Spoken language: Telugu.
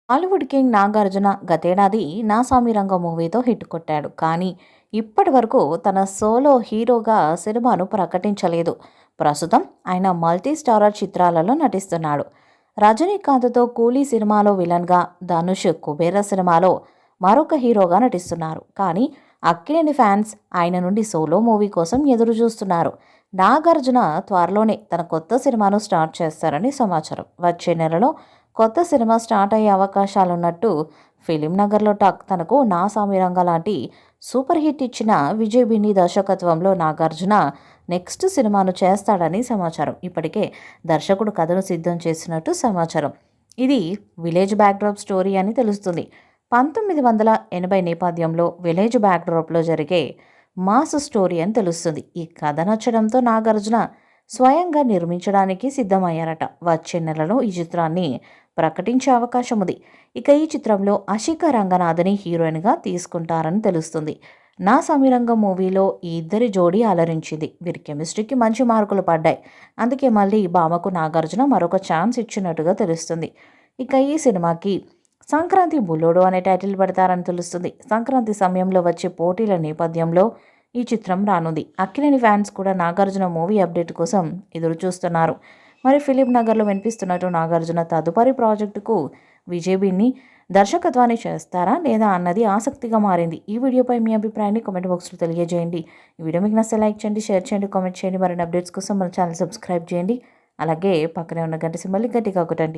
హాలీవుడ్ కింగ్ నాగార్జున గతేడాది నా సామిరంగ మూవీతో హిట్ కొట్టాడు. కానీ ఇప్పటి వరకు తన సోలో హీరోగా సినిమాను ప్రకటించలేదు. ప్రస్తుతం ఆయన మల్టీ స్టారర్ చిత్రాలలో నటిస్తున్నాడు. రజనీకాంత్తో కూలీ సినిమాలో విలన్గా, ధనుష్ కుబేర సినిమాలో మరొక హీరోగా నటిస్తున్నారు. కానీ అక్కినేని ఫ్యాన్స్ ఆయన నుండి సోలో మూవీ కోసం ఎదురు చూస్తున్నారు. నాగార్జున త్వరలోనే తన కొత్త సినిమాను స్టార్ట్ చేస్తారని సమాచారం. వచ్చే నెలలో కొత్త సినిమా స్టార్ట్ అయ్యే అవకాశాలున్నట్టు ఫిలిం నగర్లో టాక్. తనకు నా సామిరంగ లాంటి సూపర్ హిట్ ఇచ్చిన విజయ్ బిన్ని దర్శకత్వంలో నాగార్జున నెక్స్ట్ సినిమాను చేస్తాడని సమాచారం. ఇప్పటికే దర్శకుడు కథను సిద్ధం చేసినట్టు సమాచారం. ఇది విలేజ్ బ్యాక్డ్రాప్ స్టోరీ అని తెలుస్తుంది. 1980 నేపథ్యంలో విలేజ్ బ్యాక్డ్రాప్లో జరిగే మాస్ స్టోరీ అని తెలుస్తుంది. ఈ కథ నచ్చడంతో నాగార్జున స్వయంగా నిర్మించడానికి సిద్ధమయ్యారట. వచ్చే నెలలో ఈ చిత్రాన్ని ప్రకటించే అవకాశం ఉంది. ఇక ఈ చిత్రంలో అషికా రంగనాథ్ని హీరోయిన్గా తీసుకుంటారని తెలుస్తుంది. నా సమీరంగం మూవీలో ఈ ఇద్దరి జోడీ అలరించింది. వీరి కెమిస్ట్రీకి మంచి మార్కులు పడ్డాయి. అందుకే మళ్ళీ భామకు నాగార్జున మరొక ఛాన్స్ ఇచ్చినట్టుగా తెలుస్తుంది. ఇక ఈ సినిమాకి సంక్రాంతి బుల్లోడు అనే టైటిల్ పెడతారని తెలుస్తుంది. సంక్రాంతి సమయంలో వచ్చే పోటీల నేపథ్యంలో ఈ చిత్రం రానుంది. అక్కినేని ఫ్యాన్స్ కూడా నాగార్జున మూవీ అప్డేట్ కోసం ఎదురు చూస్తున్నారు. మరి ఫిలిం నగర్లో వినిపిస్తున్నట్టు నాగార్జున తదుపరి ప్రాజెక్టుకు విజయ్ బిన్ని దర్శకత్వాన్ని చేస్తారా లేదా అన్నది ఆసక్తిగా మారింది. ఈ వీడియోపై మీ అభిప్రాయాన్ని కామెంట్ బాక్స్లో తెలియజేయండి. ఈ వీడియో మీకు నచ్చితే లైక్ చేయండి, షేర్ చేయండి, కామెంట్ చేయండి. మరిన్ని అప్డేట్స్ కోసం మన ఛానల్ సబ్స్క్రైబ్ చేయండి. అలాగే పక్కనే ఉన్న గంట సింబల్ని గట్టిగా కొట్టండి.